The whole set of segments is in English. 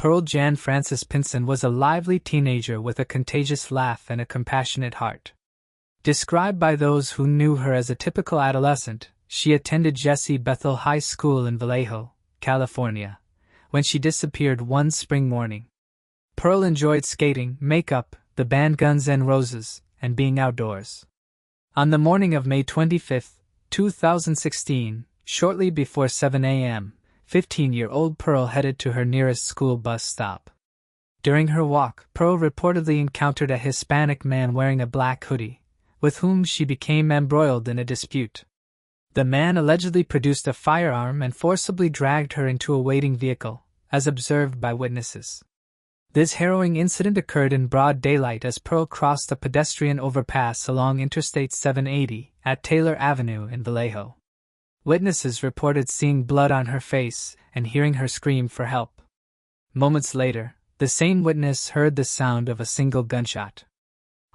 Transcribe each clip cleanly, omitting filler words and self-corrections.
Pearl Jan Frances Pinson was a lively teenager with a contagious laugh and a compassionate heart. Described by those who knew her as a typical adolescent, she attended Jesse Bethel High School in Vallejo, California, when she disappeared one spring morning. Pearl enjoyed skating, makeup, the band Guns N' Roses, and being outdoors. On the morning of May 25, 2016, shortly before 7 a.m., 15-year-old Pearl headed to her nearest school bus stop. During her walk, Pearl reportedly encountered a Hispanic man wearing a black hoodie, with whom she became embroiled in a dispute. The man allegedly produced a firearm and forcibly dragged her into a waiting vehicle, as observed by witnesses. This harrowing incident occurred in broad daylight as Pearl crossed a pedestrian overpass along Interstate 780 at Taylor Avenue in Vallejo. Witnesses reported seeing blood on her face and hearing her scream for help. Moments later, the same witness heard the sound of a single gunshot.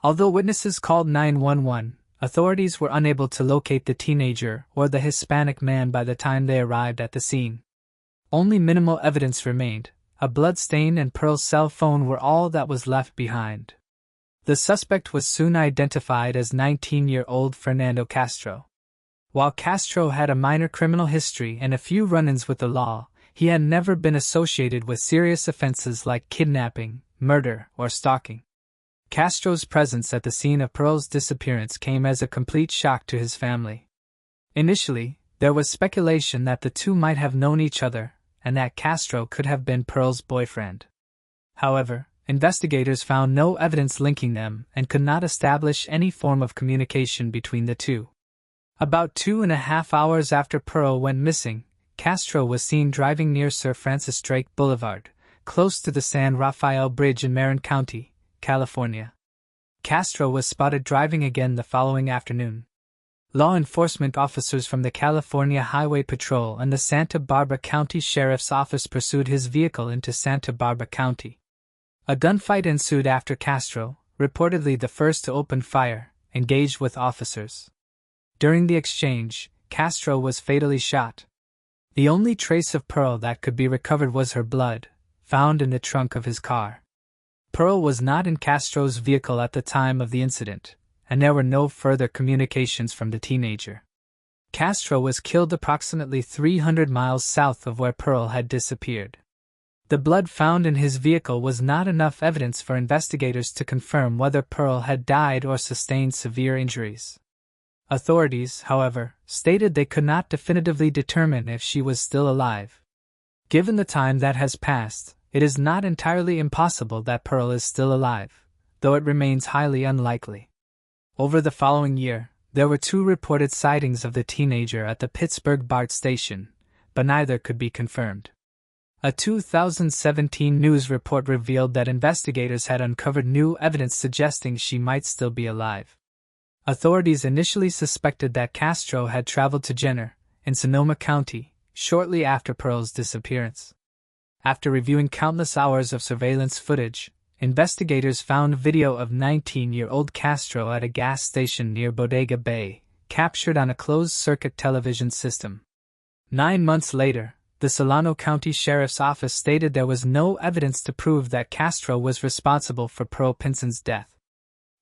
Although witnesses called 911, authorities were unable to locate the teenager or the Hispanic man by the time they arrived at the scene. Only minimal evidence remained. A blood stain and Pearl's cell phone were all that was left behind. The suspect was soon identified as 19-year-old Fernando Castro. While Castro had a minor criminal history and a few run-ins with the law, he had never been associated with serious offenses like kidnapping, murder, or stalking. Castro's presence at the scene of Pearl's disappearance came as a complete shock to his family. Initially, there was speculation that the two might have known each other, and that Castro could have been Pearl's boyfriend. However, investigators found no evidence linking them and could not establish any form of communication between the two. About 2.5 hours after Pearl went missing, Castro was seen driving near Sir Francis Drake Boulevard, close to the San Rafael Bridge in Marin County, California. Castro was spotted driving again the following afternoon. Law enforcement officers from the California Highway Patrol and the Santa Barbara County Sheriff's Office pursued his vehicle into Santa Barbara County. A gunfight ensued after Castro, reportedly the first to open fire, engaged with officers. During the exchange, Castro was fatally shot. The only trace of Pearl that could be recovered was her blood, found in the trunk of his car. Pearl was not in Castro's vehicle at the time of the incident, and there were no further communications from the teenager. Castro was killed approximately 300 miles south of where Pearl had disappeared. The blood found in his vehicle was not enough evidence for investigators to confirm whether Pearl had died or sustained severe injuries. Authorities, however, stated they could not definitively determine if she was still alive. Given the time that has passed, it is not entirely impossible that Pearl is still alive, though it remains highly unlikely. Over the following year, there were 2 reported sightings of the teenager at the Pittsburgh BART station, but neither could be confirmed. A 2017 news report revealed that investigators had uncovered new evidence suggesting she might still be alive. Authorities initially suspected that Castro had traveled to Jenner, in Sonoma County, shortly after Pearl's disappearance. After reviewing countless hours of surveillance footage, investigators found video of 19-year-old Castro at a gas station near Bodega Bay, captured on a closed-circuit television system. 9 months later, the Solano County Sheriff's Office stated there was no evidence to prove that Castro was responsible for Pearl Pinson's death.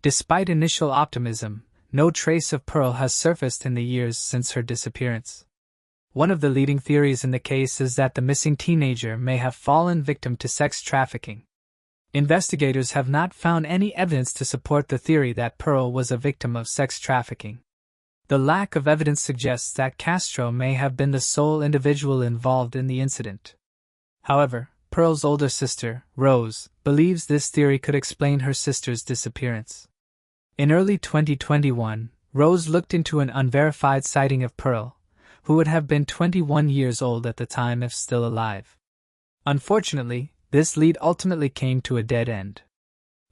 Despite initial optimism, no trace of Pearl has surfaced in the years since her disappearance. One of the leading theories in the case is that the missing teenager may have fallen victim to sex trafficking. Investigators have not found any evidence to support the theory that Pearl was a victim of sex trafficking. The lack of evidence suggests that Castro may have been the sole individual involved in the incident. However, Pearl's older sister, Rose, believes this theory could explain her sister's disappearance. In early 2021, Rose looked into an unverified sighting of Pearl, who would have been 21 years old at the time if still alive. Unfortunately, this lead ultimately came to a dead end.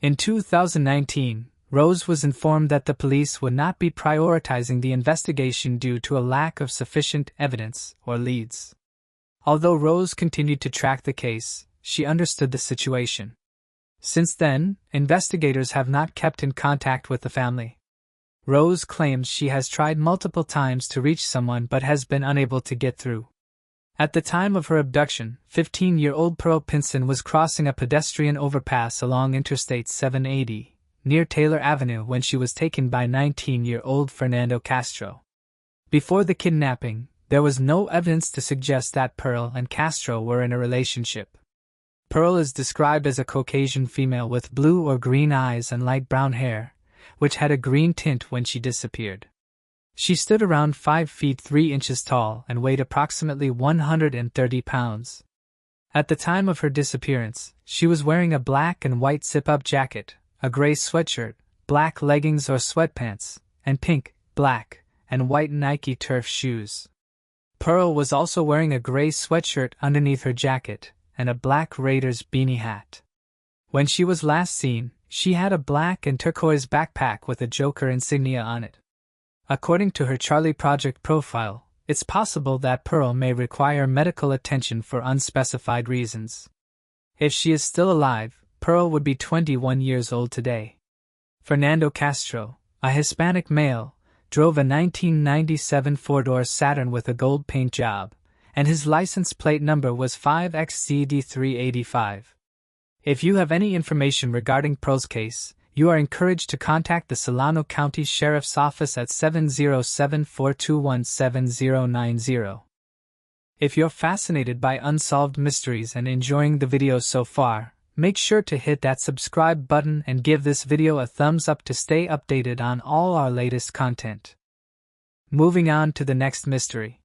In 2019, Rose was informed that the police would not be prioritizing the investigation due to a lack of sufficient evidence or leads. Although Rose continued to track the case, she understood the situation. Since then, investigators have not kept in contact with the family. Rose claims she has tried multiple times to reach someone but has been unable to get through. At the time of her abduction, 15-year-old Pearl Pinson was crossing a pedestrian overpass along Interstate 780, near Taylor Avenue, when she was taken by 19-year-old Fernando Castro. Before the kidnapping, there was no evidence to suggest that Pearl and Castro were in a relationship. Pearl is described as a Caucasian female with blue or green eyes and light brown hair, which had a green tint when she disappeared. She stood around 5 feet 3 inches tall and weighed approximately 130 pounds. At the time of her disappearance, she was wearing a black and white zip-up jacket, a gray sweatshirt, black leggings or sweatpants, and pink, black, and white Nike turf shoes. Pearl was also wearing a gray sweatshirt underneath her jacket and a black Raiders beanie hat. When she was last seen, she had a black and turquoise backpack with a Joker insignia on it. According to her Charlie Project profile, it's possible that Pearl may require medical attention for unspecified reasons. If she is still alive, Pearl would be 21 years old today. Fernando Castro, a Hispanic male, drove a 1997 four-door Saturn with a gold paint job, and his license plate number was 5XCD385. If you have any information regarding Pearl's case, you are encouraged to contact the Solano County Sheriff's Office at 707-421-7090. If you're fascinated by Unsolved Mysteries and enjoying the video so far, make sure to hit that subscribe button and give this video a thumbs up to stay updated on all our latest content. Moving on to the next mystery.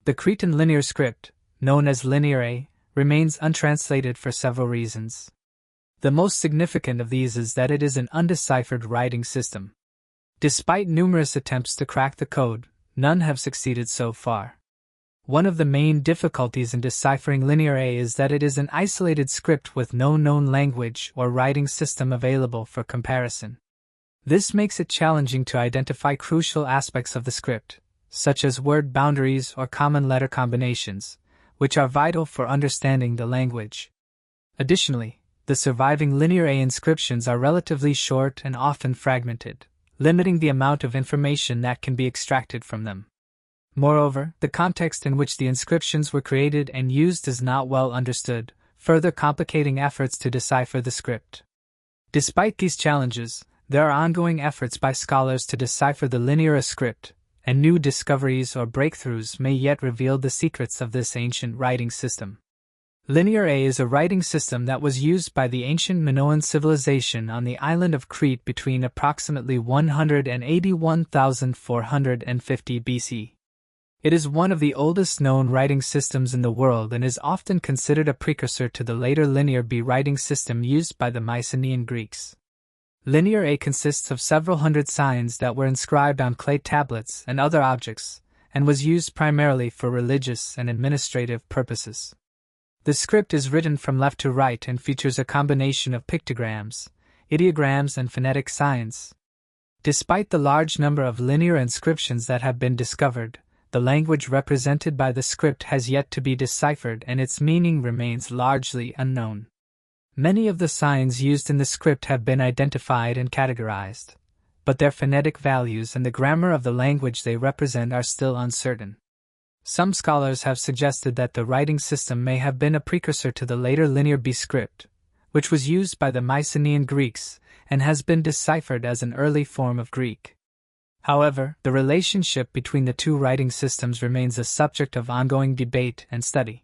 The Cretan linear script, known as Linear A, remains untranslated for several reasons. The most significant of these is that it is an undeciphered writing system. Despite numerous attempts to crack the code, none have succeeded so far. One of the main difficulties in deciphering Linear A is that it is an isolated script with no known language or writing system available for comparison. This makes it challenging to identify crucial aspects of the script, such as word boundaries or common letter combinations, which are vital for understanding the language. Additionally, the surviving Linear A inscriptions are relatively short and often fragmented, limiting the amount of information that can be extracted from them. Moreover, the context in which the inscriptions were created and used is not well understood, further complicating efforts to decipher the script. Despite these challenges, there are ongoing efforts by scholars to decipher the Linear A script, and new discoveries or breakthroughs may yet reveal the secrets of this ancient writing system. Linear A is a writing system that was used by the ancient Minoan civilization on the island of Crete between approximately 181,450 BC. It is one of the oldest known writing systems in the world and is often considered a precursor to the later Linear B writing system used by the Mycenaean Greeks. Linear A consists of several hundred signs that were inscribed on clay tablets and other objects, and was used primarily for religious and administrative purposes. The script is written from left to right and features a combination of pictograms, ideograms, and phonetic signs. Despite the large number of linear inscriptions that have been discovered, the language represented by the script has yet to be deciphered and its meaning remains largely unknown. Many of the signs used in the script have been identified and categorized, but their phonetic values and the grammar of the language they represent are still uncertain. Some scholars have suggested that the writing system may have been a precursor to the later Linear B script, which was used by the Mycenaean Greeks and has been deciphered as an early form of Greek. However, the relationship between the two writing systems remains a subject of ongoing debate and study.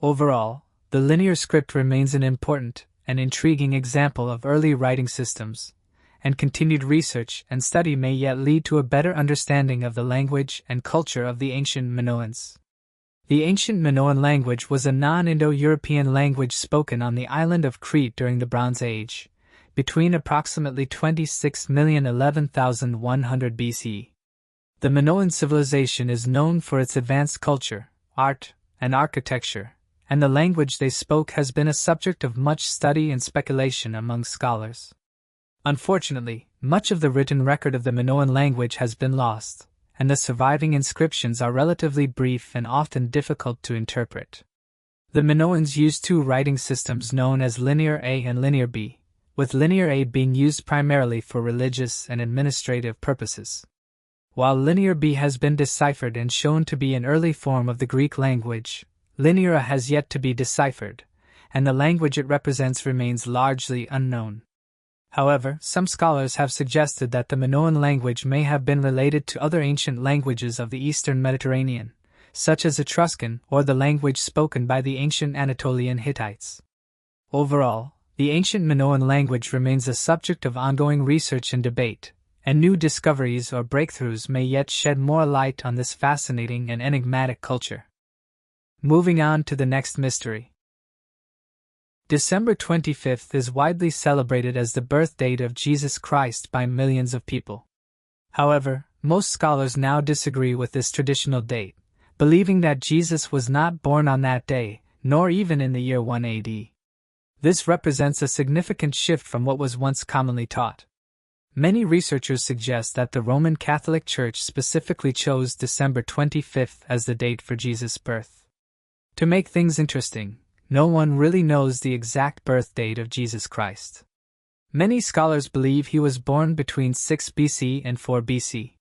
Overall, the linear script remains an important and intriguing example of early writing systems, and continued research and study may yet lead to a better understanding of the language and culture of the ancient Minoans. The ancient Minoan language was a non-Indo-European language spoken on the island of Crete during the Bronze Age, between approximately 26,011,100 BC. The Minoan civilization is known for its advanced culture, art, and architecture, and the language they spoke has been a subject of much study and speculation among scholars. Unfortunately, much of the written record of the Minoan language has been lost, and the surviving inscriptions are relatively brief and often difficult to interpret. The Minoans used two writing systems known as Linear A and Linear B, with Linear A being used primarily for religious and administrative purposes. While Linear B has been deciphered and shown to be an early form of the Greek language, Linear A has yet to be deciphered, and the language it represents remains largely unknown. However, some scholars have suggested that the Minoan language may have been related to other ancient languages of the Eastern Mediterranean, such as Etruscan or the language spoken by the ancient Anatolian Hittites. Overall, the ancient Minoan language remains a subject of ongoing research and debate, and new discoveries or breakthroughs may yet shed more light on this fascinating and enigmatic culture. Moving on to the next mystery. December 25th is widely celebrated as the birth date of Jesus Christ by millions of people. However, most scholars now disagree with this traditional date, believing that Jesus was not born on that day, nor even in the year 1 AD. This represents a significant shift from what was once commonly taught. Many researchers suggest that the Roman Catholic Church specifically chose December 25th as the date for Jesus' birth. To make things interesting, no one really knows the exact birth date of Jesus Christ. Many scholars believe he was born between 6 BC and 4 BC.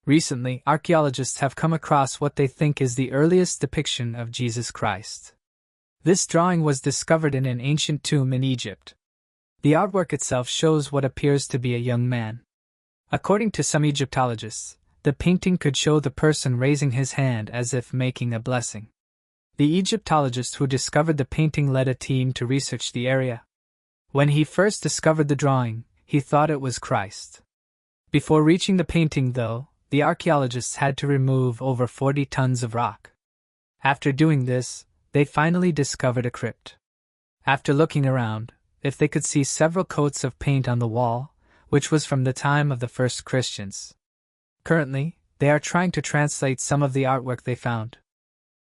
Recently, archaeologists have come across what they think is the earliest depiction of Jesus Christ. This drawing was discovered in an ancient tomb in Egypt. The artwork itself shows what appears to be a young man. According to some Egyptologists, the painting could show the person raising his hand as if making a blessing. The Egyptologist who discovered the painting led a team to research the area. When he first discovered the drawing, he thought it was Christ. Before reaching the painting, though, the archaeologists had to remove over 40 tons of rock. After doing this, they finally discovered a crypt. After looking around, if they could see several coats of paint on the wall, which was from the time of the first Christians. Currently, they are trying to translate some of the artwork they found.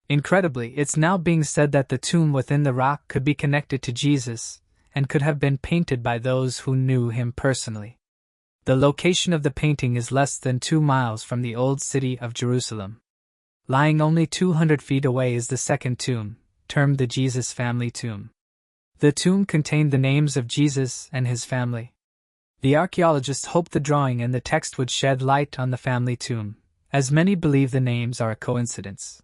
Incredibly, it's now being said that the tomb within the rock could be connected to Jesus, and could have been painted by those who knew him personally. The location of the painting is less than 2 miles from the old city of Jerusalem. Lying only 200 feet away is the second tomb, termed the Jesus family tomb. The tomb contained the names of Jesus and his family. The archaeologists hoped the drawing and the text would shed light on the family tomb, as many believe the names are a coincidence.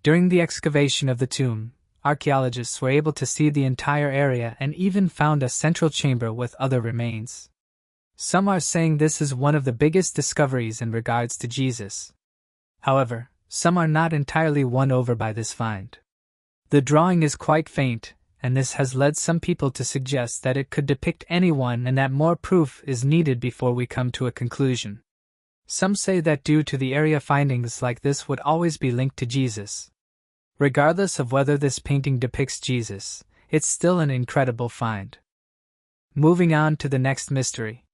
During the excavation of the tomb, archaeologists were able to see the entire area and even found a central chamber with other remains. Some are saying this is one of the biggest discoveries in regards to Jesus. However, some are not entirely won over by this find. The drawing is quite faint, and this has led some people to suggest that it could depict anyone and that more proof is needed before we come to a conclusion. Some say that due to the area, findings like this would always be linked to Jesus. Regardless of whether this painting depicts Jesus, it's still an incredible find. Moving on to the next mystery.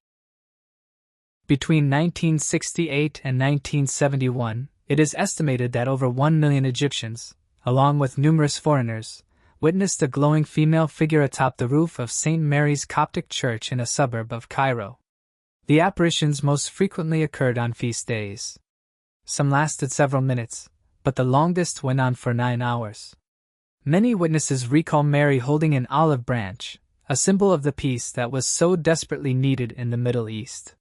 Between 1968 and 1971, it is estimated that over 1 million Egyptians, along with numerous foreigners, witnessed a glowing female figure atop the roof of St. Mary's Coptic Church in a suburb of Cairo. The apparitions most frequently occurred on feast days. Some lasted several minutes, but the longest went on for 9 hours. Many witnesses recall Mary holding an olive branch, a symbol of the peace that was so desperately needed in the Middle East.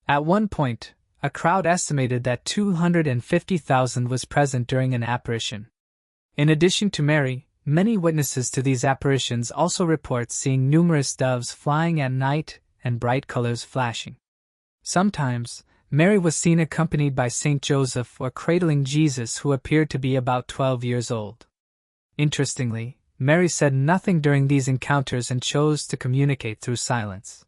At one point, a crowd estimated that 250,000 was present during an apparition. In addition to Mary, many witnesses to these apparitions also report seeing numerous doves flying at night and bright colors flashing. Sometimes, Mary was seen accompanied by Saint Joseph or cradling Jesus, who appeared to be about 12 years old. Interestingly, Mary said nothing during these encounters and chose to communicate through silence.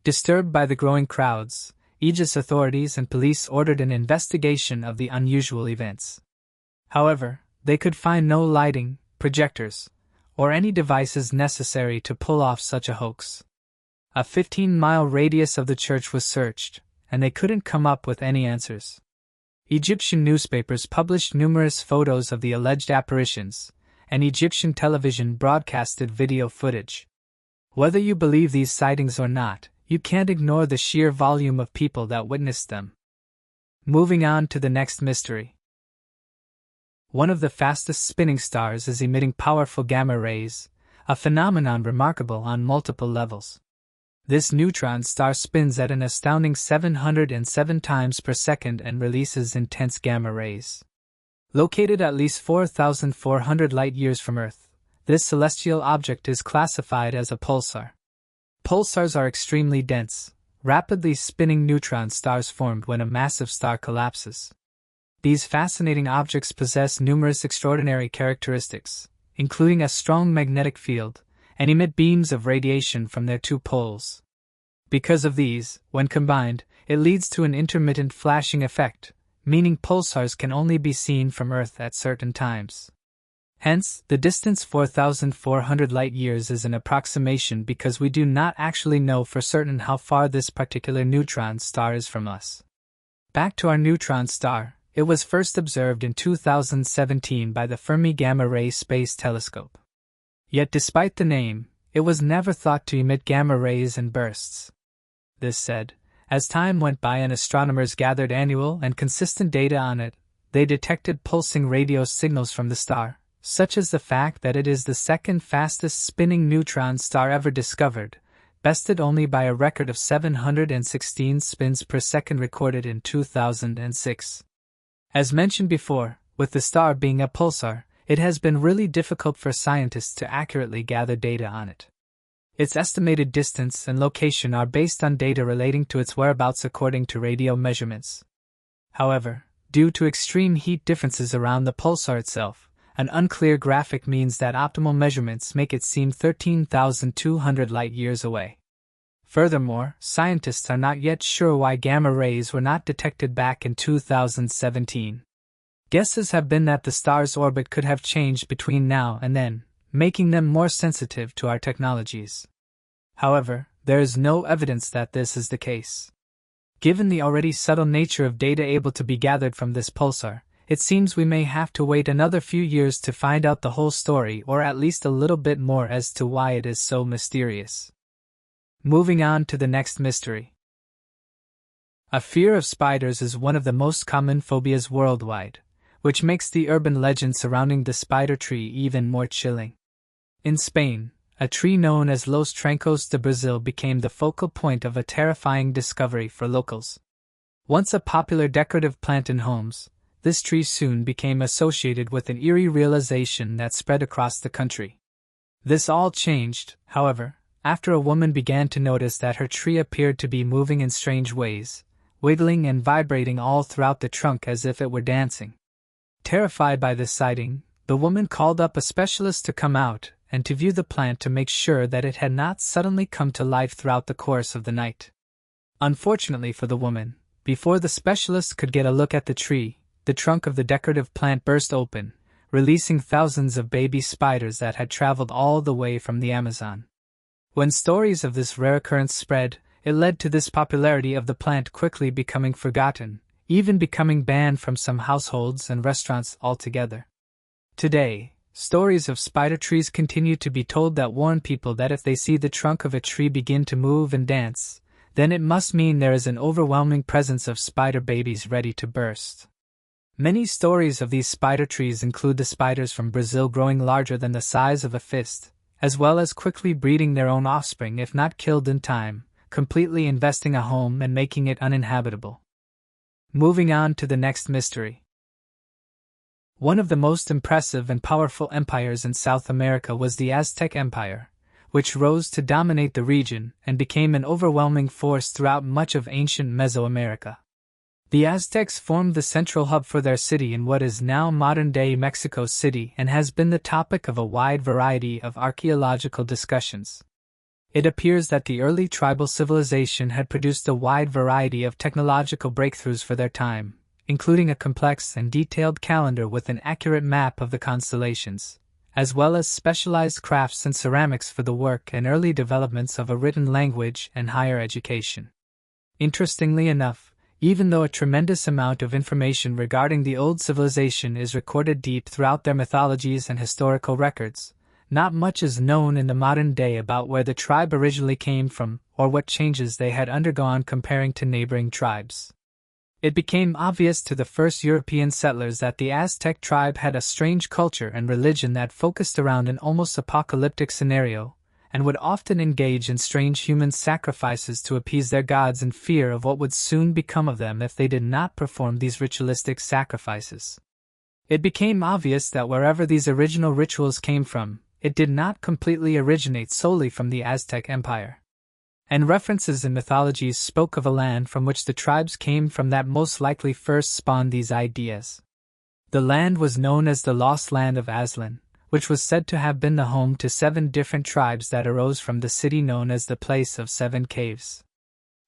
Disturbed by the growing crowds, Egypt's authorities and police ordered an investigation of the unusual events. However, they could find no lighting, projectors, or any devices necessary to pull off such a hoax. A 15-mile radius of the church was searched, and they couldn't come up with any answers. Egyptian newspapers published numerous photos of the alleged apparitions, and Egyptian television broadcasted video footage. Whether you believe these sightings or not, you can't ignore the sheer volume of people that witnessed them. Moving on to the next mystery. One of the fastest spinning stars is emitting powerful gamma rays, a phenomenon remarkable on multiple levels. This neutron star spins at an astounding 707 times per second and releases intense gamma rays. Located at least 4,400 light-years from Earth, this celestial object is classified as a pulsar. Pulsars are extremely dense, rapidly spinning neutron stars formed when a massive star collapses. These fascinating objects possess numerous extraordinary characteristics, including a strong magnetic field, and emit beams of radiation from their two poles. Because of these, when combined, it leads to an intermittent flashing effect, meaning pulsars can only be seen from Earth at certain times. Hence, the distance 4,400 light-years is an approximation because we do not actually know for certain how far this particular neutron star is from us. Back to our neutron star, it was first observed in 2017 by the Fermi Gamma Ray Space Telescope. Yet despite the name, it was never thought to emit gamma rays and bursts. This said, as time went by and astronomers gathered annual and consistent data on it, they detected pulsing radio signals from the star, such as the fact that it is the second fastest spinning neutron star ever discovered, bested only by a record of 716 spins per second recorded in 2006. As mentioned before, with the star being a pulsar, it has been really difficult for scientists to accurately gather data on it. Its estimated distance and location are based on data relating to its whereabouts according to radio measurements. However, due to extreme heat differences around the pulsar itself, an unclear graphic means that optimal measurements make it seem 13,200 light-years away. Furthermore, scientists are not yet sure why gamma rays were not detected back in 2017. Guesses have been that the star's orbit could have changed between now and then, making them more sensitive to our technologies. However, there is no evidence that this is the case. Given the already subtle nature of data able to be gathered from this pulsar, it seems we may have to wait another few years to find out the whole story or at least a little bit more as to why it is so mysterious. Moving on to the next mystery. A fear of spiders is one of the most common phobias worldwide, which makes the urban legend surrounding the spider tree even more chilling. In Spain, a tree known as Los Troncos de Brazil became the focal point of a terrifying discovery for locals. Once a popular decorative plant in homes, this tree soon became associated with an eerie realization that spread across the country. This all changed, however, after a woman began to notice that her tree appeared to be moving in strange ways, wiggling and vibrating all throughout the trunk as if it were dancing. Terrified by this sighting, the woman called up a specialist to come out and to view the plant to make sure that it had not suddenly come to life throughout the course of the night. Unfortunately for the woman, before the specialist could get a look at the tree, the trunk of the decorative plant burst open, releasing thousands of baby spiders that had traveled all the way from the Amazon. When stories of this rare occurrence spread, it led to this popularity of the plant quickly becoming forgotten, even becoming banned from some households and restaurants altogether. Today, stories of spider trees continue to be told that warn people that if they see the trunk of a tree begin to move and dance, then it must mean there is an overwhelming presence of spider babies ready to burst. Many stories of these spider trees include the spiders from Brazil growing larger than the size of a fist, as well as quickly breeding their own offspring if not killed in time, completely investing a home and making it uninhabitable. Moving on to the next mystery. One of the most impressive and powerful empires in South America was the Aztec Empire, which rose to dominate the region and became an overwhelming force throughout much of ancient Mesoamerica. The Aztecs formed the central hub for their city in what is now modern-day Mexico City and has been the topic of a wide variety of archaeological discussions. It appears that the early tribal civilization had produced a wide variety of technological breakthroughs for their time, including a complex and detailed calendar with an accurate map of the constellations, as well as specialized crafts and ceramics for the work and early developments of a written language and higher education. Interestingly enough, even though a tremendous amount of information regarding the old civilization is recorded deep throughout their mythologies and historical records, not much is known in the modern day about where the tribe originally came from or what changes they had undergone comparing to neighboring tribes. It became obvious to the first European settlers that the Aztec tribe had a strange culture and religion that focused around an almost apocalyptic scenario, and would often engage in strange human sacrifices to appease their gods in fear of what would soon become of them if they did not perform these ritualistic sacrifices. It became obvious that wherever these original rituals came from, it did not completely originate solely from the Aztec Empire. And references in mythologies spoke of a land from which the tribes came from that most likely first spawned these ideas. The land was known as the Lost Land of Aslan, which was said to have been the home to 7 different tribes that arose from the city known as the Place of 7 Caves.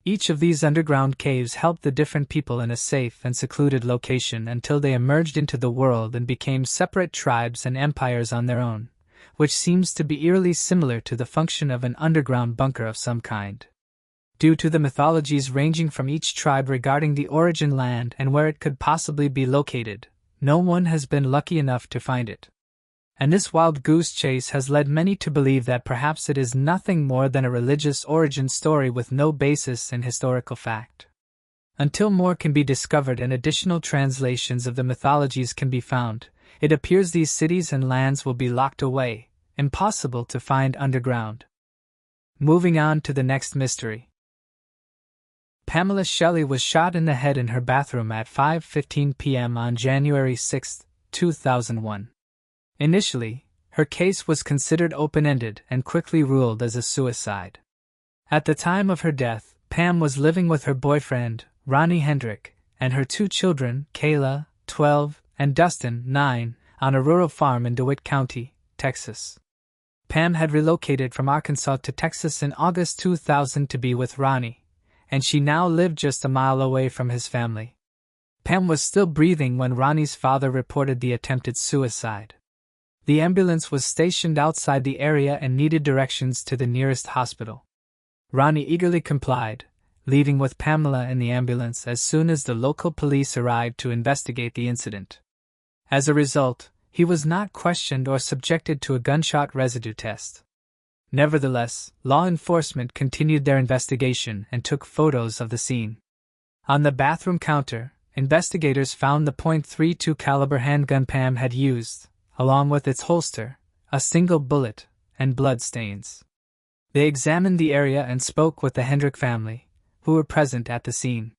Each of these underground caves helped the different people in a safe and secluded location until they emerged into the world and became separate tribes and empires on their own, which seems to be eerily similar to the function of an underground bunker of some kind. Due to the mythologies ranging from each tribe regarding the origin land and where it could possibly be located, no one has been lucky enough to find it. And this wild goose chase has led many to believe that perhaps it is nothing more than a religious origin story with no basis in historical fact. Until more can be discovered and additional translations of the mythologies can be found, it appears these cities and lands will be locked away, impossible to find underground. Moving on to the next mystery. Pamela Shelley was shot in the head in her bathroom at 5:15 p.m. on January 6, 2001. Initially, her case was considered open-ended and quickly ruled as a suicide. At the time of her death, Pam was living with her boyfriend, Ronnie Hendrick, and her 2 children, Kayla, 12, and Dustin, 9, on a rural farm in DeWitt County, Texas. Pam had relocated from Arkansas to Texas in August 2000 to be with Ronnie, and she now lived just a mile away from his family. Pam was still breathing when Ronnie's father reported the attempted suicide. The ambulance was stationed outside the area and needed directions to the nearest hospital. Ronnie eagerly complied, leaving with Pamela in the ambulance as soon as the local police arrived to investigate the incident. As a result, he was not questioned or subjected to a gunshot residue test. Nevertheless, law enforcement continued their investigation and took photos of the scene. On the bathroom counter, investigators found the .32 caliber handgun Pam had used, along with its holster, a single bullet, and blood stains. They examined the area and spoke with the Hendrick family, who were present at the scene.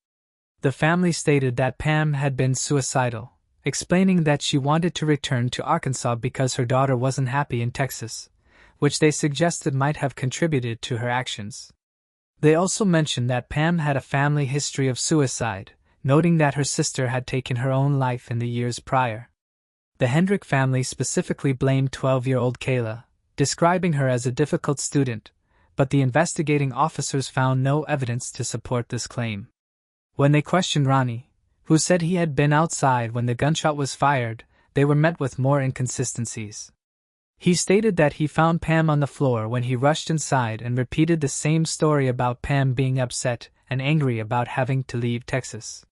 The family stated that Pam had been suicidal, explaining that she wanted to return to Arkansas because her daughter wasn't happy in Texas, which they suggested might have contributed to her actions. They also mentioned that Pam had a family history of suicide, noting that her sister had taken her own life in the years prior. The Hendrick family specifically blamed 12-year-old Kayla, describing her as a difficult student, but the investigating officers found no evidence to support this claim. When they questioned Ronnie, who said he had been outside when the gunshot was fired, they were met with more inconsistencies. He stated that he found Pam on the floor when he rushed inside and repeated the same story about Pam being upset and angry about having to leave Texas.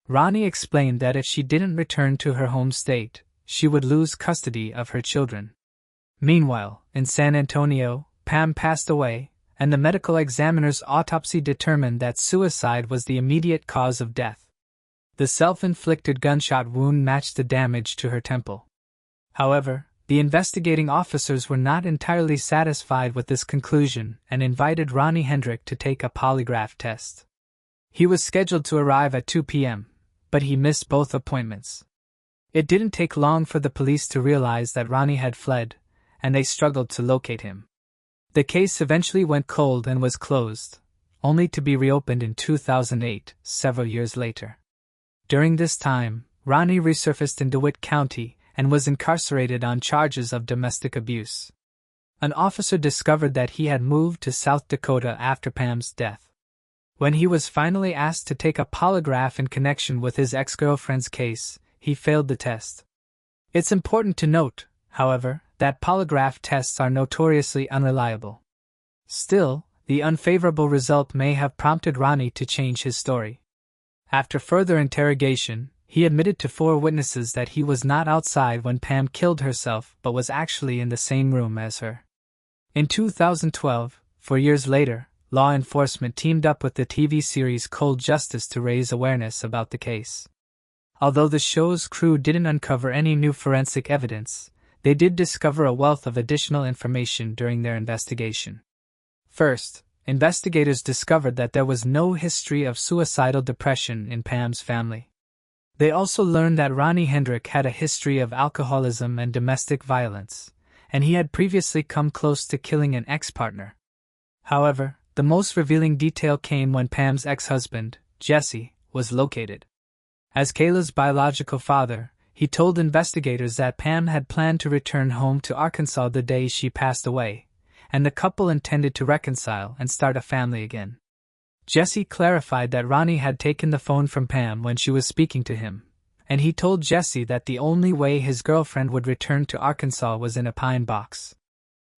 Ronnie explained that if she didn't return to her home state, she would lose custody of her children. Meanwhile, in San Antonio, Pam passed away, and the medical examiner's autopsy determined that suicide was the immediate cause of death. The self-inflicted gunshot wound matched the damage to her temple. However, the investigating officers were not entirely satisfied with this conclusion and invited Ronnie Hendrick to take a polygraph test. He was scheduled to arrive at 2 p.m., but he missed both appointments. It didn't take long for the police to realize that Ronnie had fled, and they struggled to locate him. The case eventually went cold and was closed, only to be reopened in 2008, several years later. During this time, Ronnie resurfaced in DeWitt County and was incarcerated on charges of domestic abuse. An officer discovered that he had moved to South Dakota after Pam's death. When he was finally asked to take a polygraph in connection with his ex-girlfriend's case, he failed the test. It's important to note, however, that polygraph tests are notoriously unreliable. Still, the unfavorable result may have prompted Ronnie to change his story. After further interrogation, he admitted to 4 witnesses that he was not outside when Pam killed herself but was actually in the same room as her. In 2012, 4 years later, law enforcement teamed up with the TV series Cold Justice to raise awareness about the case. Although the show's crew didn't uncover any new forensic evidence, they did discover a wealth of additional information during their investigation. First, investigators discovered that there was no history of suicidal depression in Pam's family. They also learned that Ronnie Hendrick had a history of alcoholism and domestic violence, and he had previously come close to killing an ex-partner. However, the most revealing detail came when Pam's ex-husband, Jesse, was located. As Kayla's biological father, he told investigators that Pam had planned to return home to Arkansas the day she passed away, and the couple intended to reconcile and start a family again. Jesse clarified that Ronnie had taken the phone from Pam when she was speaking to him, and he told Jesse that the only way his girlfriend would return to Arkansas was in a pine box.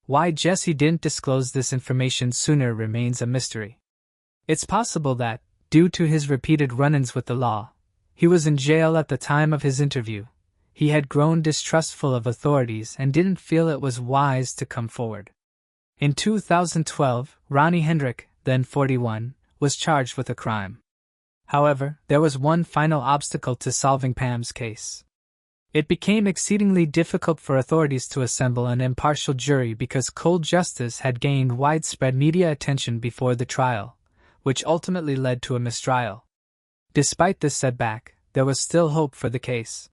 Why Jesse didn't disclose this information sooner remains a mystery. It's possible that, due to his repeated run-ins with the law, he was in jail at the time of his interview. He had grown distrustful of authorities and didn't feel it was wise to come forward. In 2012, Ronnie Hendrick, then 41, was charged with a crime. However, there was one final obstacle to solving Pam's case. It became exceedingly difficult for authorities to assemble an impartial jury because cold justice had gained widespread media attention before the trial, which ultimately led to a mistrial. Despite this setback, there was still hope for the case.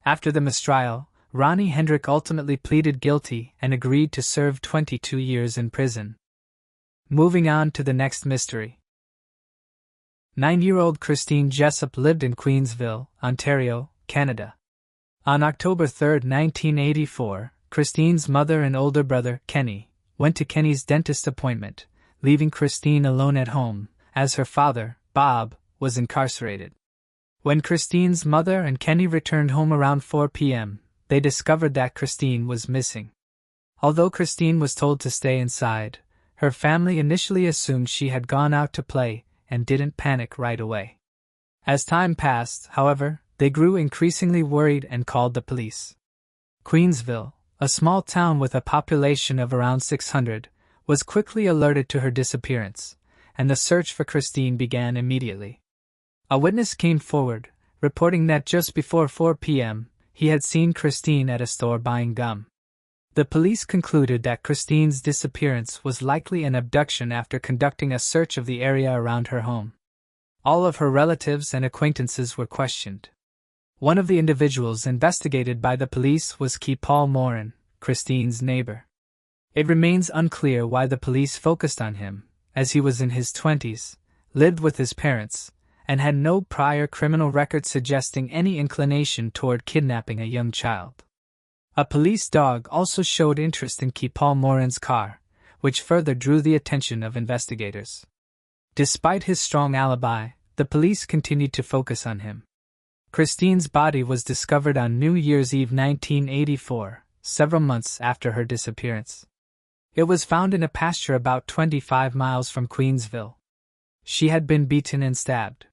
After the mistrial, Ronnie Hendrick ultimately pleaded guilty and agreed to serve 22 years in prison. Moving on to the next mystery. 9-year-old Christine Jessup lived in Queensville, Ontario, Canada. On October 3, 1984, Christine's mother and older brother, Kenny, went to Kenny's dentist appointment, leaving Christine alone at home, as her father, Bob, was incarcerated. When Christine's mother and Kenny returned home around 4 p.m., they discovered that Christine was missing. Although Christine was told to stay inside, her family initially assumed she had gone out to play and didn't panic right away. As time passed, however, they grew increasingly worried and called the police. Queensville, a small town with a population of around 600, was quickly alerted to her disappearance, and the search for Christine began immediately. A witness came forward, reporting that just before 4 p.m., he had seen Christine at a store buying gum. The police concluded that Christine's disappearance was likely an abduction after conducting a search of the area around her home. All of her relatives and acquaintances were questioned. One of the individuals investigated by the police was Paul Morin, Christine's neighbor. It remains unclear why the police focused on him, as he was in his 20s, lived with his parents, and had no prior criminal record suggesting any inclination toward kidnapping a young child. A police dog also showed interest in Paul Morin's car, which further drew the attention of investigators. Despite his strong alibi, the police continued to focus on him. Christine's body was discovered on New Year's Eve 1984, several months after her disappearance. It was found in a pasture about 25 miles from Queensville. She had been beaten and stabbed.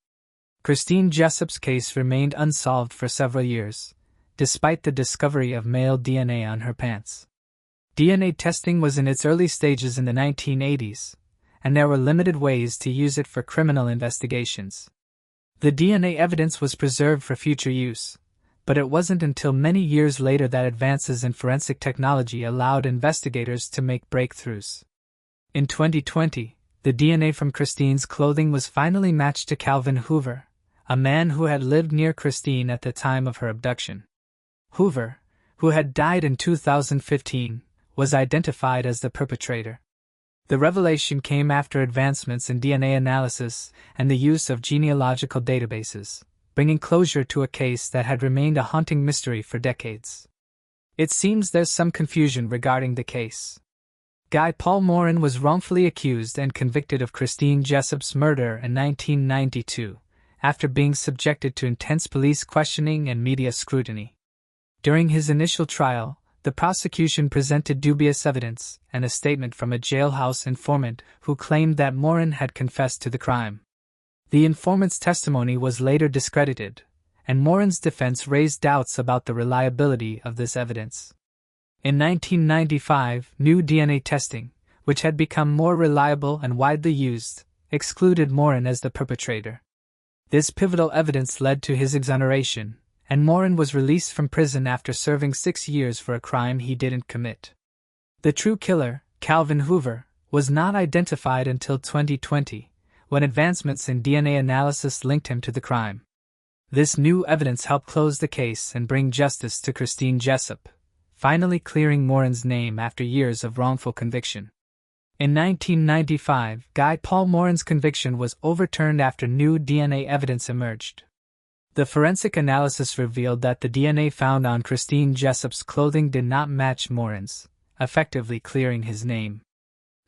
Christine Jessup's case remained unsolved for several years, despite the discovery of male DNA on her pants. DNA testing was in its early stages in the 1980s, and there were limited ways to use it for criminal investigations. The DNA evidence was preserved for future use, but it wasn't until many years later that advances in forensic technology allowed investigators to make breakthroughs. In 2020, the DNA from Christine's clothing was finally matched to Calvin Hoover, a man who had lived near Christine at the time of her abduction. Hoover, who had died in 2015, was identified as the perpetrator. The revelation came after advancements in DNA analysis and the use of genealogical databases, bringing closure to a case that had remained a haunting mystery for decades. It seems there's some confusion regarding the case. Paul Morin was wrongfully accused and convicted of Christine Jessup's murder in 1992, after being subjected to intense police questioning and media scrutiny. During his initial trial, the prosecution presented dubious evidence and a statement from a jailhouse informant who claimed that Morin had confessed to the crime. The informant's testimony was later discredited, and Morin's defense raised doubts about the reliability of this evidence. In 1995, new DNA testing, which had become more reliable and widely used, excluded Morin as the perpetrator. This pivotal evidence led to his exoneration, and Morin was released from prison after serving 6 years for a crime he didn't commit. The true killer, Calvin Hoover, was not identified until 2020, when advancements in DNA analysis linked him to the crime. This new evidence helped close the case and bring justice to Christine Jessup, finally clearing Morin's name after years of wrongful conviction. In 1995, Guy Paul Morin's conviction was overturned after new DNA evidence emerged. The forensic analysis revealed that the DNA found on Christine Jessup's clothing did not match Morin's, effectively clearing his name.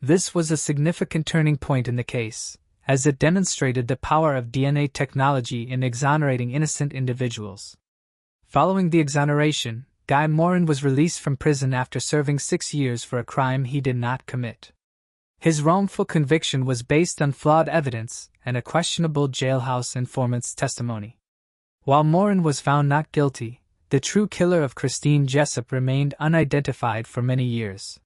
This was a significant turning point in the case, as it demonstrated the power of DNA technology in exonerating innocent individuals. Following the exoneration, Guy Morin was released from prison after serving 6 years for a crime he did not commit. His wrongful conviction was based on flawed evidence and a questionable jailhouse informant's testimony. While Morin was found not guilty, the true killer of Christine Jessup remained unidentified for many years.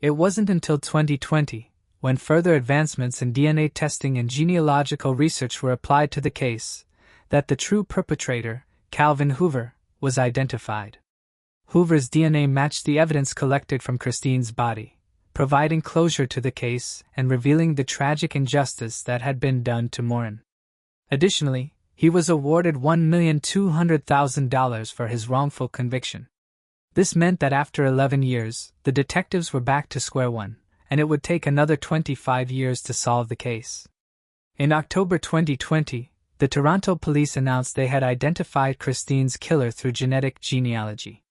It wasn't until 2020, when further advancements in DNA testing and genealogical research were applied to the case, that the true perpetrator, Calvin Hoover, was identified. Hoover's DNA matched the evidence collected from Christine's body, providing closure to the case and revealing the tragic injustice that had been done to Morin. Additionally, he was awarded $1,200,000 for his wrongful conviction. This meant that after 11 years, the detectives were back to square one, and it would take another 25 years to solve the case. In October 2020, the Toronto police announced they had identified Christine's killer through genetic genealogy.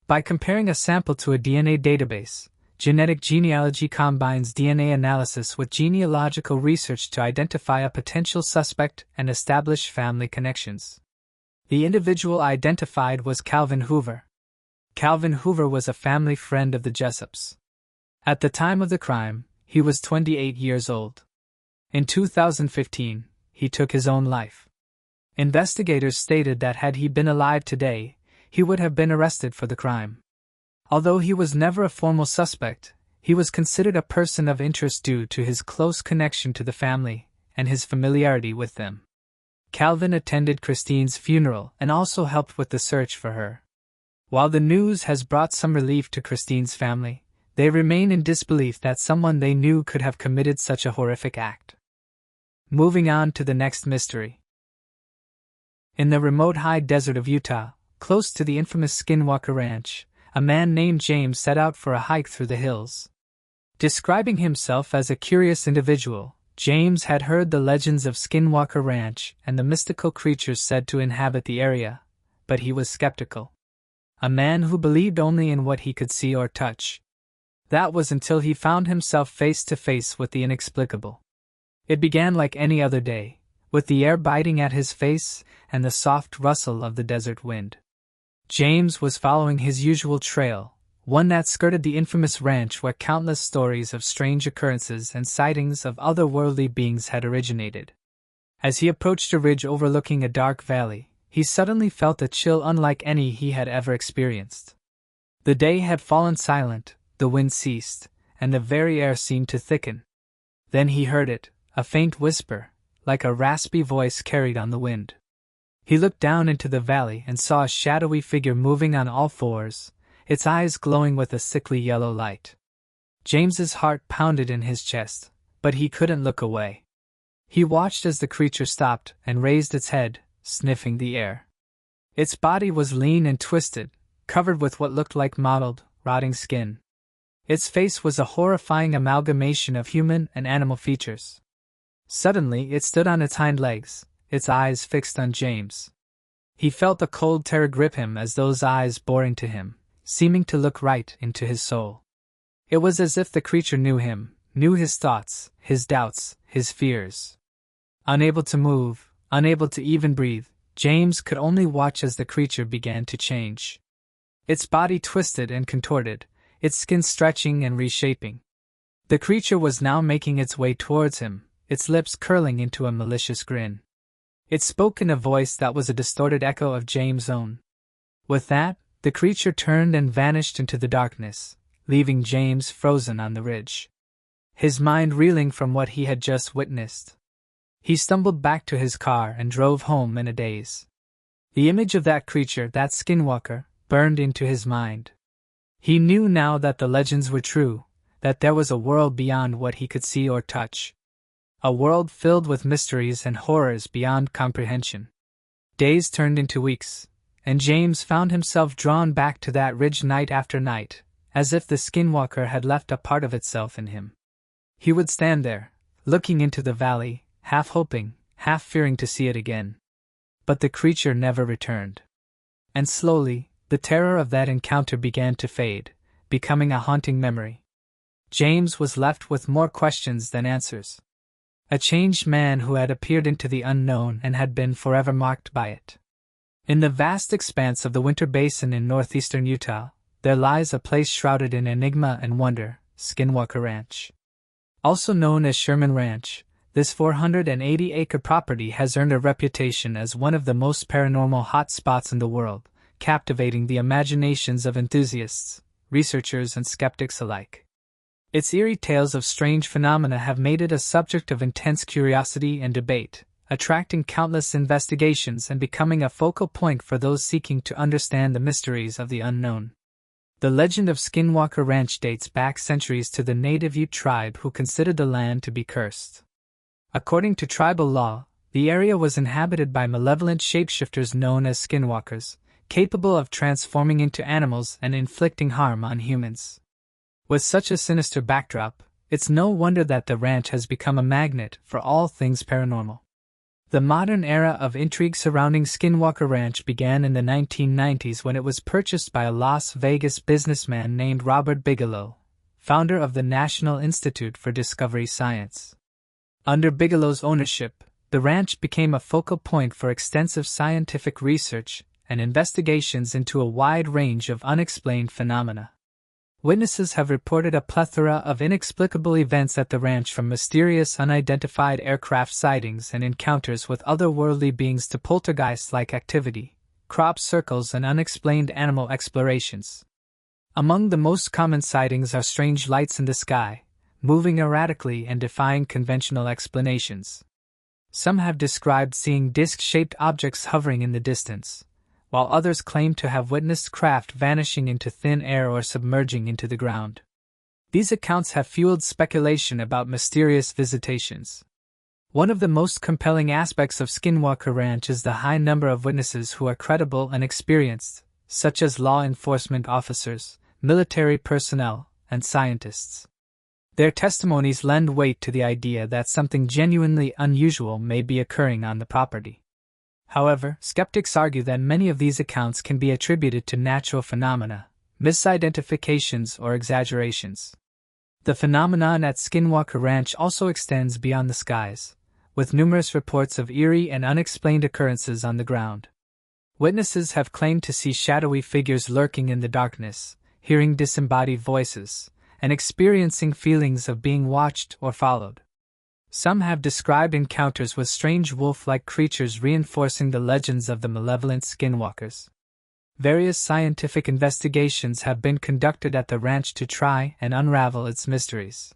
By comparing a sample to a DNA database, genetic genealogy combines DNA analysis with genealogical research to identify a potential suspect and establish family connections. The individual identified was Calvin Hoover. Calvin Hoover was a family friend of the Jessups. At the time of the crime, he was 28 years old. In 2015, he took his own life. Investigators stated that had he been alive today, he would have been arrested for the crime. Although he was never a formal suspect, he was considered a person of interest due to his close connection to the family and his familiarity with them. Calvin attended Christine's funeral and also helped with the search for her. While the news has brought some relief to Christine's family, they remain in disbelief that someone they knew could have committed such a horrific act. Moving on to the next mystery. In the remote high desert of Utah, close to the infamous Skinwalker Ranch, a man named James set out for a hike through the hills. Describing himself as a curious individual, James had heard the legends of Skinwalker Ranch and the mystical creatures said to inhabit the area, but he was skeptical. A man who believed only in what he could see or touch. That was until he found himself face to face with the inexplicable. It began like any other day, with the air biting at his face and the soft rustle of the desert wind. James was following his usual trail, one that skirted the infamous ranch where countless stories of strange occurrences and sightings of otherworldly beings had originated. As he approached a ridge overlooking a dark valley, he suddenly felt a chill unlike any he had ever experienced. The day had fallen silent, the wind ceased, and the very air seemed to thicken. Then he heard it, a faint whisper, like a raspy voice carried on the wind. He looked down into the valley and saw a shadowy figure moving on all fours, its eyes glowing with a sickly yellow light. James's heart pounded in his chest, but he couldn't look away. He watched as the creature stopped and raised its head, sniffing the air. Its body was lean and twisted, covered with what looked like mottled, rotting skin. Its face was a horrifying amalgamation of human and animal features. Suddenly it stood on its hind legs, its eyes fixed on James. He felt a cold terror grip him as those eyes bored into him, seeming to look right into his soul. It was as if the creature knew him, knew his thoughts, his doubts, his fears. Unable to move, unable to even breathe, James could only watch as the creature began to change. Its body twisted and contorted, its skin stretching and reshaping. The creature was now making its way towards him, its lips curling into a malicious grin. It spoke in a voice that was a distorted echo of James' own. With that, the creature turned and vanished into the darkness, leaving James frozen on the ridge. His mind reeling from what he had just witnessed. He stumbled back to his car and drove home in a daze. The image of that creature, that skinwalker, burned into his mind. He knew now that the legends were true, that there was a world beyond what he could see or touch. A world filled with mysteries and horrors beyond comprehension. Days turned into weeks, and James found himself drawn back to that ridge night after night, as if the skinwalker had left a part of itself in him. He would stand there, looking into the valley, half hoping, half fearing to see it again. But the creature never returned. And slowly, the terror of that encounter began to fade, becoming a haunting memory. James was left with more questions than answers. A changed man who had appeared into the unknown and had been forever marked by it. In the vast expanse of the Winter Basin in northeastern Utah, there lies a place shrouded in enigma and wonder, Skinwalker Ranch. Also known as Sherman Ranch, this 480-acre property has earned a reputation as one of the most paranormal hot spots in the world, captivating the imaginations of enthusiasts, researchers, and skeptics alike. Its eerie tales of strange phenomena have made it a subject of intense curiosity and debate, attracting countless investigations and becoming a focal point for those seeking to understand the mysteries of the unknown. The legend of Skinwalker Ranch dates back centuries to the native Ute tribe who considered the land to be cursed. According to tribal law, the area was inhabited by malevolent shapeshifters known as skinwalkers, capable of transforming into animals and inflicting harm on humans. With such a sinister backdrop, it's no wonder that the ranch has become a magnet for all things paranormal. The modern era of intrigue surrounding Skinwalker Ranch began in the 1990s when it was purchased by a Las Vegas businessman named Robert Bigelow, founder of the National Institute for Discovery Science. Under Bigelow's ownership, the ranch became a focal point for extensive scientific research and investigations into a wide range of unexplained phenomena. Witnesses have reported a plethora of inexplicable events at the ranch, from mysterious unidentified aircraft sightings and encounters with otherworldly beings to poltergeist-like activity, crop circles, and unexplained animal explorations. Among the most common sightings are strange lights in the sky, moving erratically and defying conventional explanations. Some have described seeing disc-shaped objects hovering in the distance, while others claim to have witnessed craft vanishing into thin air or submerging into the ground. These accounts have fueled speculation about mysterious visitations. One of the most compelling aspects of Skinwalker Ranch is the high number of witnesses who are credible and experienced, such as law enforcement officers, military personnel, and scientists. Their testimonies lend weight to the idea that something genuinely unusual may be occurring on the property. However, skeptics argue that many of these accounts can be attributed to natural phenomena, misidentifications, or exaggerations. The phenomenon at Skinwalker Ranch also extends beyond the skies, with numerous reports of eerie and unexplained occurrences on the ground. Witnesses have claimed to see shadowy figures lurking in the darkness, hearing disembodied voices, and experiencing feelings of being watched or followed. Some have described encounters with strange wolf-like creatures, reinforcing the legends of the malevolent skinwalkers. Various scientific investigations have been conducted at the ranch to try and unravel its mysteries.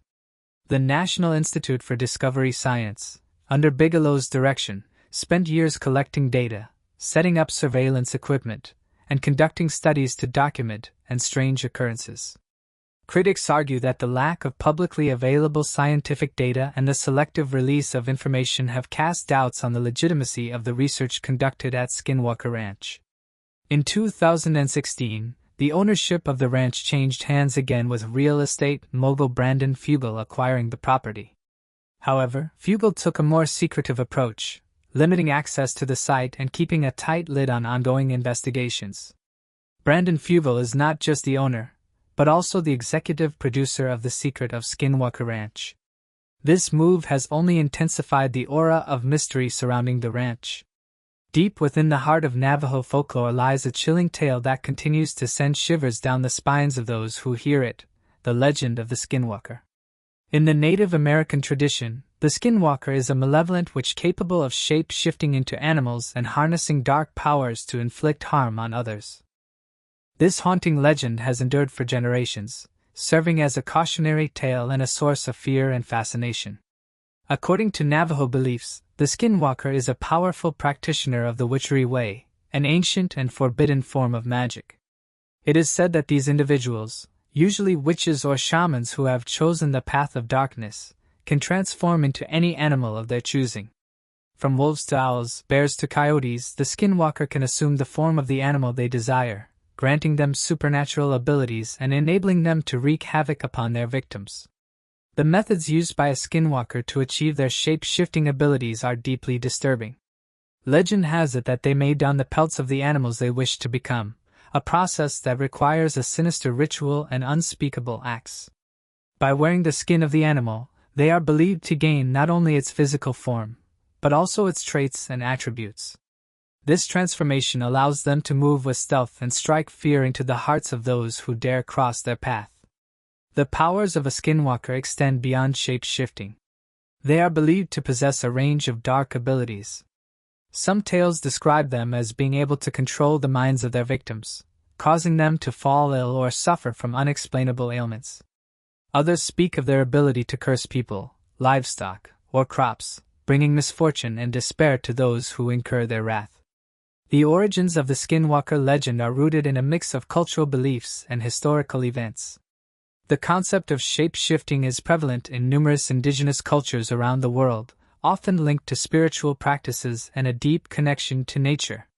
The National Institute for Discovery Science, under Bigelow's direction, spent years collecting data, setting up surveillance equipment, and conducting studies to document strange occurrences. Critics argue that the lack of publicly available scientific data and the selective release of information have cast doubts on the legitimacy of the research conducted at Skinwalker Ranch. In 2016, the ownership of the ranch changed hands again, with real estate mogul Brandon Fugal acquiring the property. However, Fugal took a more secretive approach, limiting access to the site and keeping a tight lid on ongoing investigations. Brandon Fugal is not just the owner, but also the executive producer of The Secret of Skinwalker Ranch. This move has only intensified the aura of mystery surrounding the ranch. Deep within the heart of Navajo folklore lies a chilling tale that continues to send shivers down the spines of those who hear it, the legend of the Skinwalker. In the Native American tradition, the Skinwalker is a malevolent witch capable of shape-shifting into animals and harnessing dark powers to inflict harm on others. This haunting legend has endured for generations, serving as a cautionary tale and a source of fear and fascination. According to Navajo beliefs, the Skinwalker is a powerful practitioner of the witchery way, an ancient and forbidden form of magic. It is said that these individuals, usually witches or shamans who have chosen the path of darkness, can transform into any animal of their choosing. From wolves to owls, bears to coyotes, the skinwalker can assume the form of the animal they desire, granting them supernatural abilities and enabling them to wreak havoc upon their victims. The methods used by a skinwalker to achieve their shape-shifting abilities are deeply disturbing. Legend has it that they may don the pelts of the animals they wish to become, a process that requires a sinister ritual and unspeakable acts. By wearing the skin of the animal, they are believed to gain not only its physical form, but also its traits and attributes. This transformation allows them to move with stealth and strike fear into the hearts of those who dare cross their path. The powers of a skinwalker extend beyond shape-shifting. They are believed to possess a range of dark abilities. Some tales describe them as being able to control the minds of their victims, causing them to fall ill or suffer from unexplainable ailments. Others speak of their ability to curse people, livestock, or crops, bringing misfortune and despair to those who incur their wrath. The origins of the skinwalker legend are rooted in a mix of cultural beliefs and historical events. The concept of shape-shifting is prevalent in numerous indigenous cultures around the world, often linked to spiritual practices and a deep connection to nature.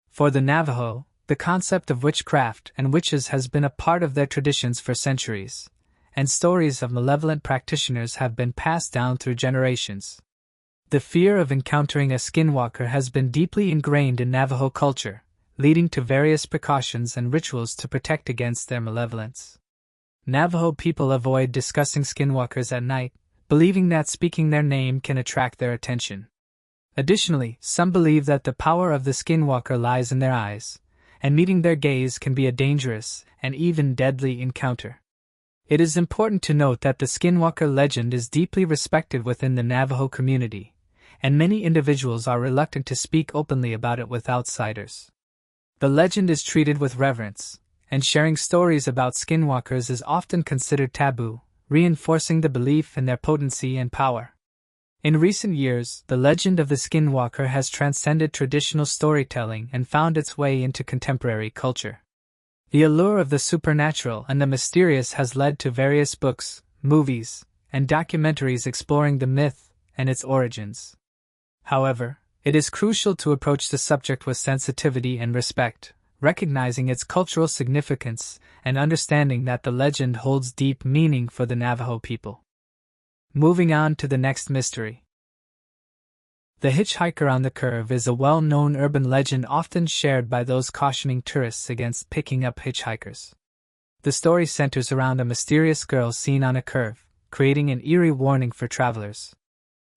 For the Navajo, the concept of witchcraft and witches has been a part of their traditions for centuries, and stories of malevolent practitioners have been passed down through generations. The fear of encountering a skinwalker has been deeply ingrained in Navajo culture, leading to various precautions and rituals to protect against their malevolence. Navajo people avoid discussing skinwalkers at night, believing that speaking their name can attract their attention. Additionally, some believe that the power of the skinwalker lies in their eyes, and meeting their gaze can be a dangerous and even deadly encounter. It is important to note that the skinwalker legend is deeply respected within the Navajo community, and many individuals are reluctant to speak openly about it with outsiders. The legend is treated with reverence, and sharing stories about skinwalkers is often considered taboo, reinforcing the belief in their potency and power. In recent years, the legend of the skinwalker has transcended traditional storytelling and found its way into contemporary culture. The allure of the supernatural and the mysterious has led to various books, movies, and documentaries exploring the myth and its origins. However, it is crucial to approach the subject with sensitivity and respect, recognizing its cultural significance and understanding that the legend holds deep meaning for the Navajo people. Moving on to the next mystery. The hitchhiker on the curve is a well-known urban legend often shared by those cautioning tourists against picking up hitchhikers. The story centers around a mysterious girl seen on a curve, creating an eerie warning for travelers.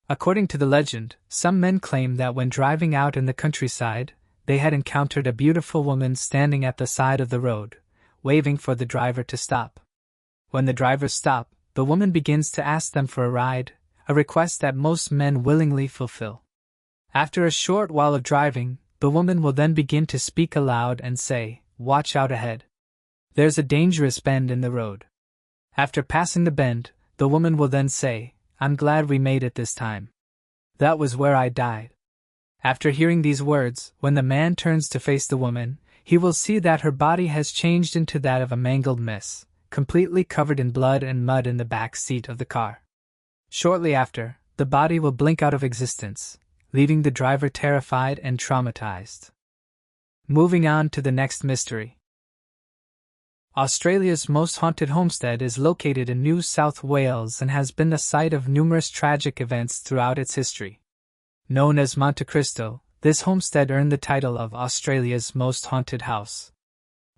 According to the legend, some men claim that when driving out in the countryside, they had encountered a beautiful woman standing at the side of the road, waving for the driver to stop. When the drivers stop, the woman begins to ask them for a ride, a request that most men willingly fulfill. After a short while of driving, the woman will then begin to speak aloud and say, "Watch out ahead. There's a dangerous bend in the road." After passing the bend, the woman will then say, "I'm glad we made it this time. That was where I died." After hearing these words, when the man turns to face the woman, he will see that her body has changed into that of a mangled mess, completely covered in blood and mud in the back seat of the car. Shortly after, the body will blink out of existence, leaving the driver terrified and traumatized. Moving on to the next mystery. Australia's most haunted homestead is located in New South Wales and has been the site of numerous tragic events throughout its history. Known as Monte Cristo, this homestead earned the title of Australia's most haunted house.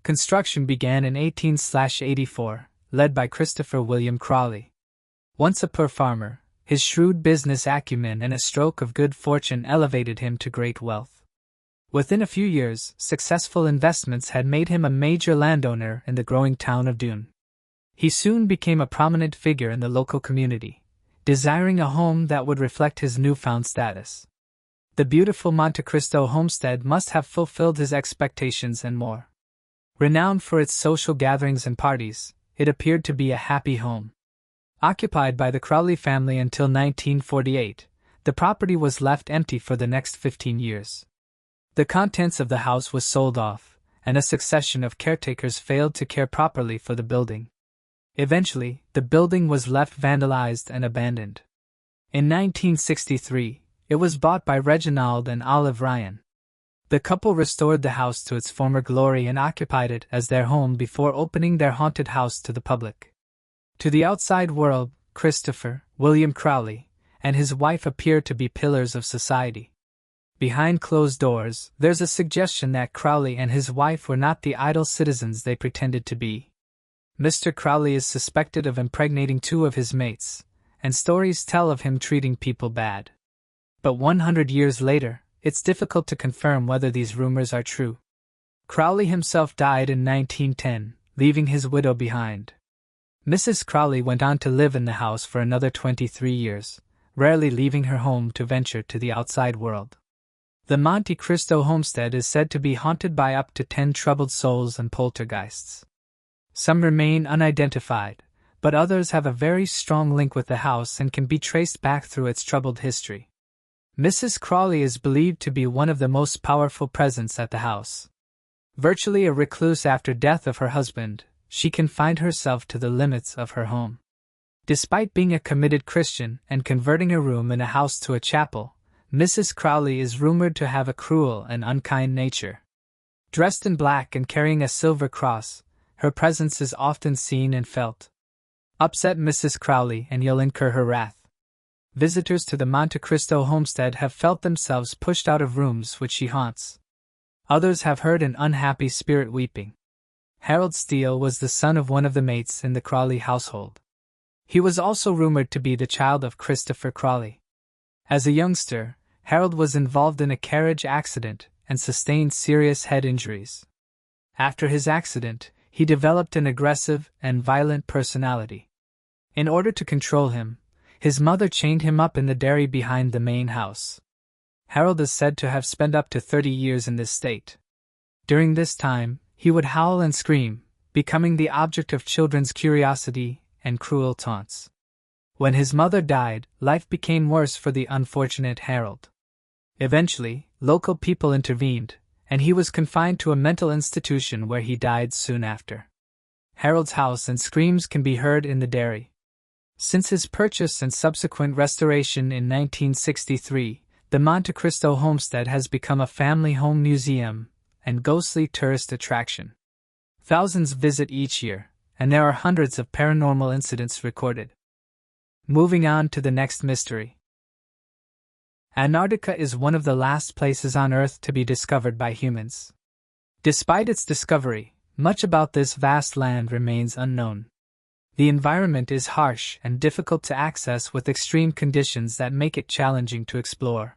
Construction began in 1884, led by Christopher William Crawley. Once a poor farmer, his shrewd business acumen and a stroke of good fortune elevated him to great wealth. Within a few years, successful investments had made him a major landowner in the growing town of Doon. He soon became a prominent figure in the local community, desiring a home that would reflect his newfound status. The beautiful Monte Cristo homestead must have fulfilled his expectations and more. Renowned for its social gatherings and parties, it appeared to be a happy home. Occupied by the Crawley family until 1948, the property was left empty for the next 15 years. The contents of the house was sold off, and a succession of caretakers failed to care properly for the building. Eventually, the building was left vandalized and abandoned. In 1963, it was bought by Reginald and Olive Ryan. The couple restored the house to its former glory and occupied it as their home before opening their haunted house to the public. To the outside world, Christopher William Crowley and his wife appear to be pillars of society. Behind closed doors, there's a suggestion that Crowley and his wife were not the idle citizens they pretended to be. Mr. Crowley is suspected of impregnating 2 of his mates, and stories tell of him treating people bad. But 100 years later, it's difficult to confirm whether these rumors are true. Crowley himself died in 1910, leaving his widow behind. Mrs. Crowley went on to live in the house for another 23 years, rarely leaving her home to venture to the outside world. The Monte Cristo homestead is said to be haunted by up to 10 troubled souls and poltergeists. Some remain unidentified, but others have a very strong link with the house and can be traced back through its troubled history. Mrs. Crowley is believed to be one of the most powerful presence at the house. Virtually a recluse after death of her husband, she confined herself to the limits of her home. Despite being a committed Christian and converting a room in a house to a chapel, Mrs. Crowley is rumored to have a cruel and unkind nature. Dressed in black and carrying a silver cross, her presence is often seen and felt. Upset Mrs. Crowley and you'll incur her wrath. Visitors to the Monte Cristo homestead have felt themselves pushed out of rooms which she haunts. Others have heard an unhappy spirit weeping. Harold Steele was the son of one of the mates in the Crowley household. He was also rumored to be the child of Christopher Crowley. As a youngster, Harold was involved in a carriage accident and sustained serious head injuries. After his accident, he developed an aggressive and violent personality. In order to control him, his mother chained him up in the dairy behind the main house. Harold is said to have spent up to 30 years in this state. During this time, he would howl and scream, becoming the object of children's curiosity and cruel taunts. When his mother died, life became worse for the unfortunate Harold. Eventually, local people intervened, and he was confined to a mental institution where he died soon after. Harold's house and screams can be heard in the dairy. Since his purchase and subsequent restoration in 1963, the Monte Cristo homestead has become a family home museum and ghostly tourist attraction. Thousands visit each year, and there are hundreds of paranormal incidents recorded. Moving on to the next mystery. Antarctica is one of the last places on Earth to be discovered by humans. Despite its discovery, much about this vast land remains unknown. The environment is harsh and difficult to access with extreme conditions that make it challenging to explore.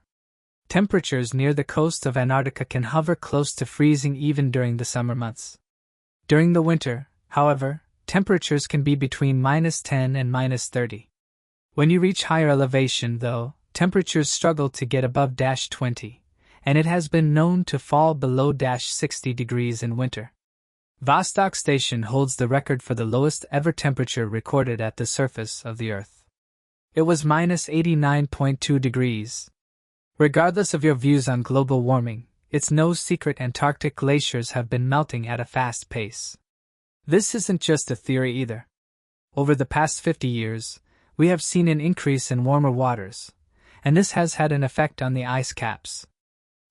Temperatures near the coast of Antarctica can hover close to freezing even during the summer months. During the winter, however, temperatures can be between -10 and -30. When you reach higher elevation, though, temperatures struggle to get above -20, and it has been known to fall below -60 degrees in winter. Vostok Station holds the record for the lowest ever temperature recorded at the surface of the Earth. It was -89.2 degrees. Regardless of your views on global warming, it's no secret Antarctic glaciers have been melting at a fast pace. This isn't just a theory either. Over the past 50 years, we have seen an increase in warmer waters, and this has had an effect on the ice caps.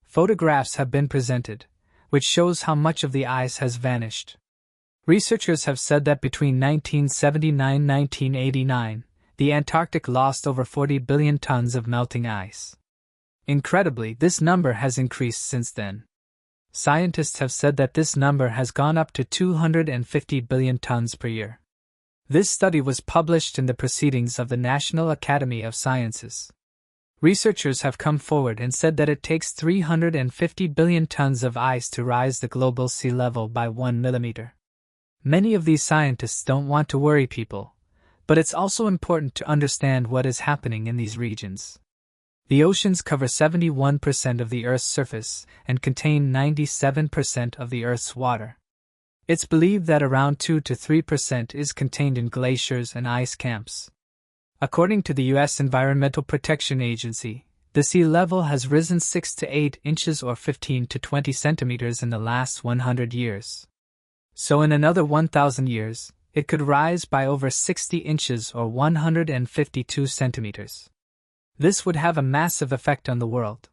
Photographs have been presented, which shows how much of the ice has vanished. Researchers have said that between 1979 and 1989, the Antarctic lost over 40 billion tons of melting ice. Incredibly, this number has increased since then. Scientists have said that this number has gone up to 250 billion tons per year. This study was published in the Proceedings of the National Academy of Sciences. Researchers have come forward and said that it takes 350 billion tons of ice to rise the global sea level by 1 millimeter. Many of these scientists don't want to worry people, but it's also important to understand what is happening in these regions. The oceans cover 71% of the Earth's surface and contain 97% of the Earth's water. It's believed that around 2 to 3% is contained in glaciers and ice camps. According to the U.S. Environmental Protection Agency, The sea level has risen 6 to 8 inches or 15 to 20 centimeters in the last 100 years. So in another 1,000 years, it could rise by over 60 inches or 152 centimeters. This would have a massive effect on the world.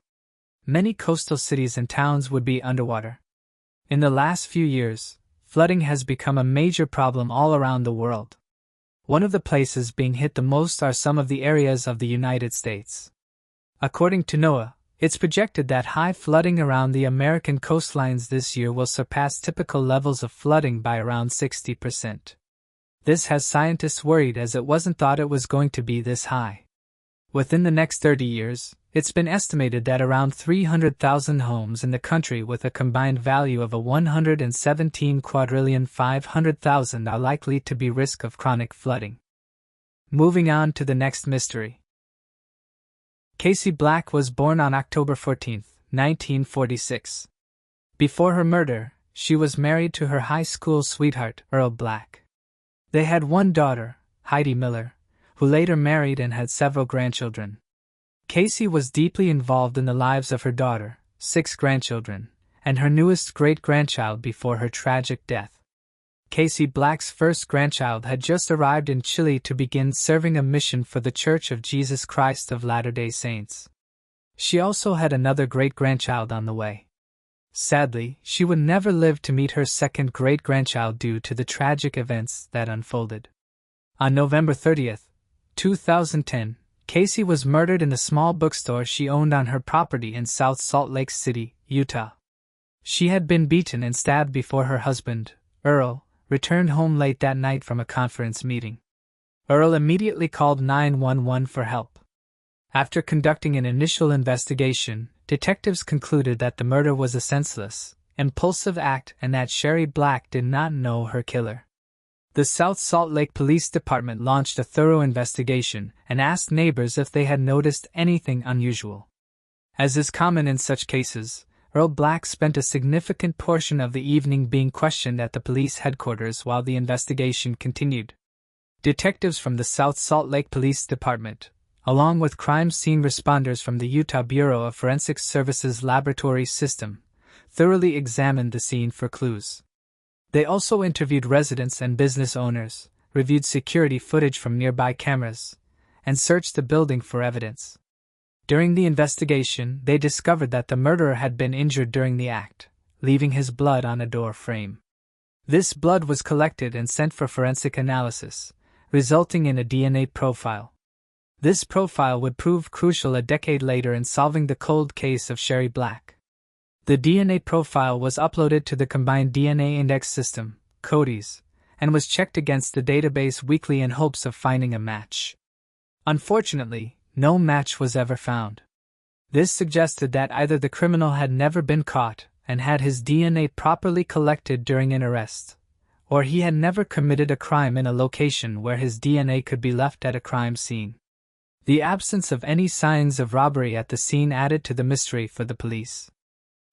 Many coastal cities and towns would be underwater. In the last few years, flooding has become a major problem all around the world. One of the places being hit the most are some of the areas of the United States. According to NOAA, it's projected that high flooding around the American coastlines this year will surpass typical levels of flooding by around 60%. This has scientists worried as it wasn't thought it was going to be this high. Within the next 30 years, it's been estimated that around 300,000 homes in the country with a combined value of $117,500,000,000 are likely to be risk of chronic flooding. Moving on to the next mystery. Casey Black was born on October 14, 1946. Before her murder, she was married to her high school sweetheart, Earl Black. They had one daughter, Heidi Miller, who later married and had several grandchildren. Casey was deeply involved in the lives of her daughter, 6 grandchildren, and her newest great-grandchild before her tragic death. Casey Black's first grandchild had just arrived in Chile to begin serving a mission for the Church of Jesus Christ of Latter-day Saints. She also had another great-grandchild on the way. Sadly, she would never live to meet her second great-grandchild due to the tragic events that unfolded. On November 30, 2010, Casey was murdered in the small bookstore she owned on her property in South Salt Lake City, Utah. She had been beaten and stabbed before her husband, Earl, returned home late that night from a conference meeting. Earl immediately called 911 for help. After conducting an initial investigation, detectives concluded that the murder was a senseless, impulsive act and that Sherry Black did not know her killer. The South Salt Lake Police Department launched a thorough investigation and asked neighbors if they had noticed anything unusual. As is common in such cases, Earl Black spent a significant portion of the evening being questioned at the police headquarters while the investigation continued. Detectives from the South Salt Lake Police Department, along with crime scene responders from the Utah Bureau of Forensic Services Laboratory System, thoroughly examined the scene for clues. They also interviewed residents and business owners, reviewed security footage from nearby cameras, and searched the building for evidence. During the investigation, they discovered that the murderer had been injured during the act, leaving his blood on a door frame. This blood was collected and sent for forensic analysis, resulting in a DNA profile. This profile would prove crucial a decade later in solving the cold case of Sherry Black. The DNA profile was uploaded to the Combined DNA Index System, CODIS, and was checked against the database weekly in hopes of finding a match. Unfortunately, no match was ever found. This suggested that either the criminal had never been caught and had his DNA properly collected during an arrest, or he had never committed a crime in a location where his DNA could be left at a crime scene. The absence of any signs of robbery at the scene added to the mystery for the police.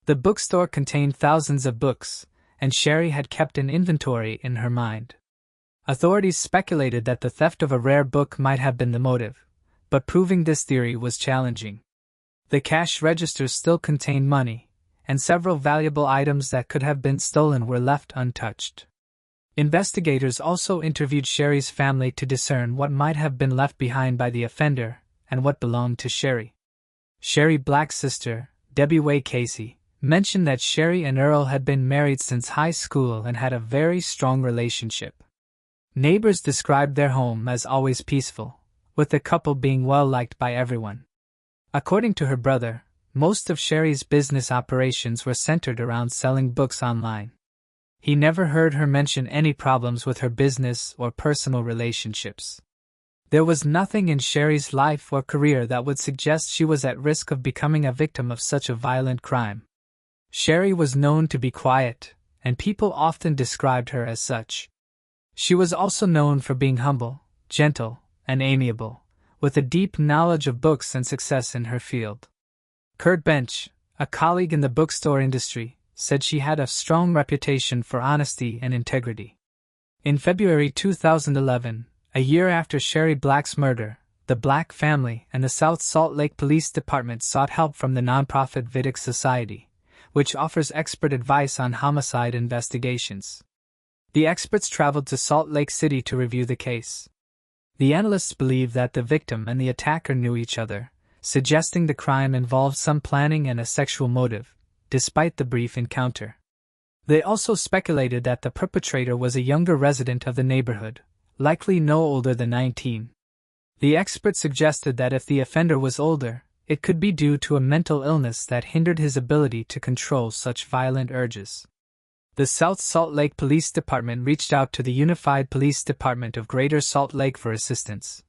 The bookstore contained thousands of books, and Sherry had kept an inventory in her mind. Authorities speculated that the theft of a rare book might have been the motive, but proving this theory was challenging. The cash registers still contained money, and several valuable items that could have been stolen were left untouched. Investigators also interviewed Sherry's family to discern what might have been left behind by the offender and what belonged to Sherry. Sherry Black's sister, Debbie Way Casey, mentioned that Sherry and Earl had been married since high school and had a very strong relationship. Neighbors described their home as always peaceful, with the couple being well liked by everyone. According to her brother, most of Sherry's business operations were centered around selling books online. He never heard her mention any problems with her business or personal relationships. There was nothing in Sherry's life or career that would suggest she was at risk of becoming a victim of such a violent crime. Sherry was known to be quiet, and people often described her as such. She was also known for being humble, gentle, and amiable, with a deep knowledge of books and success in her field. Kurt Bench, a colleague in the bookstore industry, said she had a strong reputation for honesty and integrity. In February 2011, a year after Sherry Black's murder, the Black family and the South Salt Lake Police Department sought help from the nonprofit Vidic Society, which offers expert advice on homicide investigations. The experts traveled to Salt Lake City to review the case. The analysts believe that the victim and the attacker knew each other, suggesting the crime involved some planning and a sexual motive, despite the brief encounter. They also speculated that the perpetrator was a younger resident of the neighborhood, likely no older than 19. The experts suggested that if the offender was older, it could be due to a mental illness that hindered his ability to control such violent urges. The South Salt Lake Police Department reached out to the Unified Police Department of Greater Salt Lake for assistance,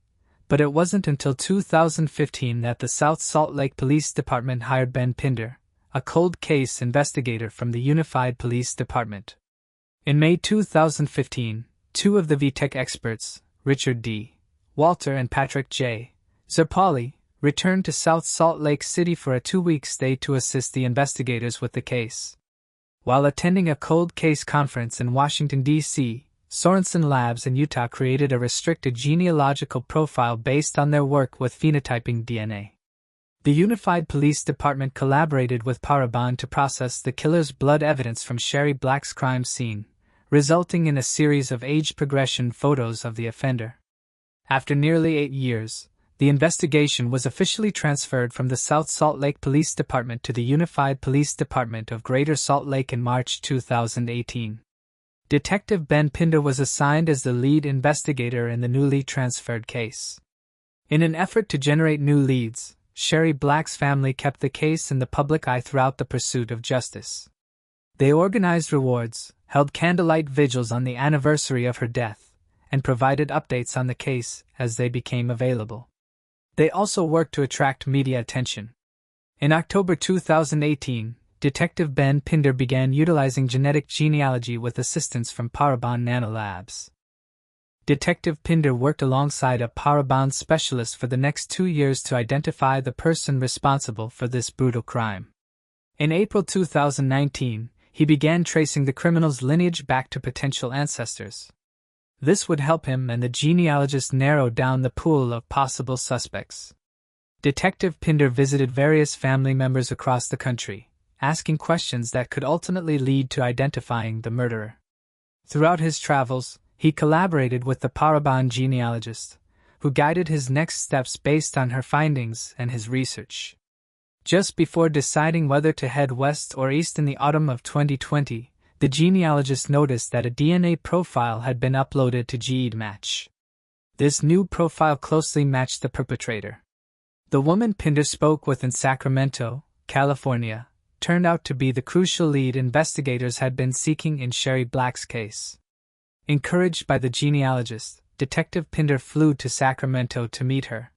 but it wasn't until 2015 that the South Salt Lake Police Department hired Ben Pinder, a cold case investigator from the Unified Police Department. In May 2015, two of the VTech experts, Richard D. Walter and Patrick J. Zerpali, returned to South Salt Lake City for a 2-week stay to assist the investigators with the case. While attending a cold case conference in Washington, D.C., Sorensen Labs in Utah created a restricted genealogical profile based on their work with phenotyping DNA. The Unified Police Department collaborated with Parabon to process the killer's blood evidence from Sherry Black's crime scene, resulting in a series of age progression photos of the offender. After nearly 8 years, the investigation was officially transferred from the South Salt Lake Police Department to the Unified Police Department of Greater Salt Lake in March 2018. Detective Ben Pinder was assigned as the lead investigator in the newly transferred case. In an effort to generate new leads, Sherry Black's family kept the case in the public eye throughout the pursuit of justice. They organized rewards, held candlelight vigils on the anniversary of her death, and provided updates on the case as they became available. They also worked to attract media attention. In October 2018, Detective Ben Pinder began utilizing genetic genealogy with assistance from Parabon Nanolabs. Detective Pinder worked alongside a Parabon specialist for the next 2 years to identify the person responsible for this brutal crime. In April 2019, he began tracing the criminal's lineage back to potential ancestors. This would help him and the genealogist narrow down the pool of possible suspects. Detective Pinder visited various family members across the country, asking questions that could ultimately lead to identifying the murderer. Throughout his travels, he collaborated with the Parabon genealogist, who guided his next steps based on her findings and his research. Just before deciding whether to head west or east in the autumn of 2020, the genealogist noticed that a DNA profile had been uploaded to GEDmatch. This new profile closely matched the perpetrator. The woman Pinder spoke with in Sacramento, California, turned out to be the crucial lead investigators had been seeking in Sherry Black's case. Encouraged by the genealogist, Detective Pinder flew to Sacramento to meet her.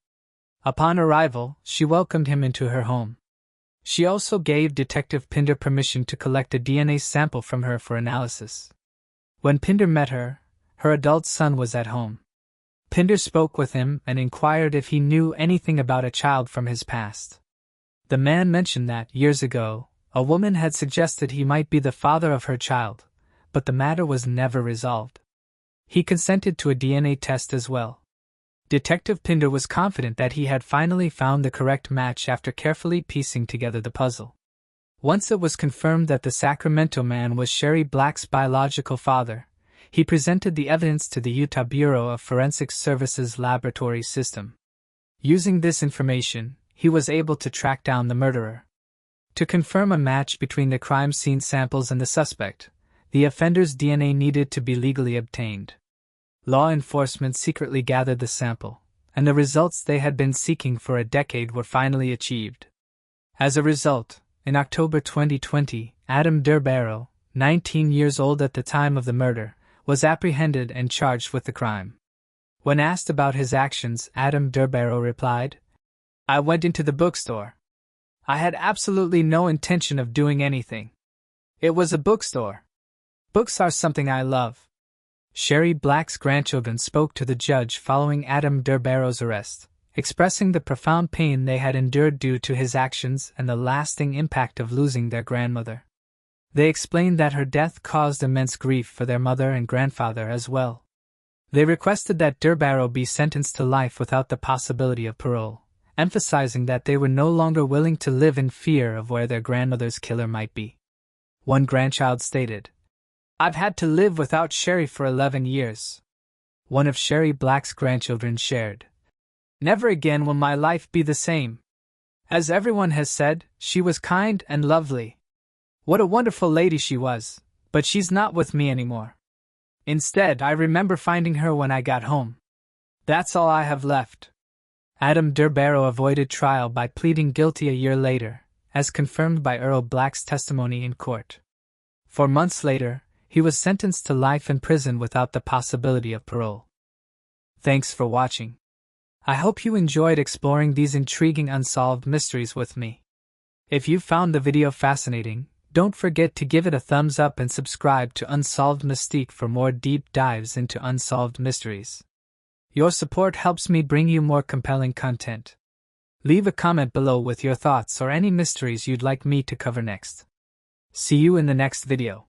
Upon arrival, she welcomed him into her home. She also gave Detective Pinder permission to collect a DNA sample from her for analysis. When Pinder met her, her adult son was at home. Pinder spoke with him and inquired if he knew anything about a child from his past. The man mentioned that, years ago, a woman had suggested he might be the father of her child, but the matter was never resolved. He consented to a DNA test as well. Detective Pinder was confident that he had finally found the correct match after carefully piecing together the puzzle. Once it was confirmed that the Sacramento man was Sherry Black's biological father, he presented the evidence to the Utah Bureau of Forensic Services laboratory system. Using this information, he was able to track down the murderer. To confirm a match between the crime scene samples and the suspect, the offender's DNA needed to be legally obtained. Law enforcement secretly gathered the sample, and the results they had been seeking for a decade were finally achieved. As a result, in October 2020, Adam Durbaro, 19 years old at the time of the murder, was apprehended and charged with the crime. When asked about his actions, Adam Durbaro replied, "I went into the bookstore. I had absolutely no intention of doing anything. It was a bookstore. Books are something I love." Sherry Black's grandchildren spoke to the judge following Adam Durbaro's arrest, expressing the profound pain they had endured due to his actions and the lasting impact of losing their grandmother. They explained that her death caused immense grief for their mother and grandfather as well. They requested that Durbaro be sentenced to life without the possibility of parole, emphasizing that they were no longer willing to live in fear of where their grandmother's killer might be. One grandchild stated, "I've had to live without Sherry for 11 years. One of Sherry Black's grandchildren shared, "Never again will my life be the same. As everyone has said, she was kind and lovely. What a wonderful lady she was, but she's not with me anymore. Instead, I remember finding her when I got home. That's all I have left." Adam Durbaro avoided trial by pleading guilty a year later, as confirmed by Earl Black's testimony in court. 4 months later, he was sentenced to life in prison without the possibility of parole. Thanks for watching. I hope you enjoyed exploring these intriguing unsolved mysteries with me. If you found the video fascinating, don't forget to give it a thumbs up and subscribe to Unsolved Mystique for more deep dives into unsolved mysteries. Your support helps me bring you more compelling content. Leave a comment below with your thoughts or any mysteries you'd like me to cover next. See you in the next video.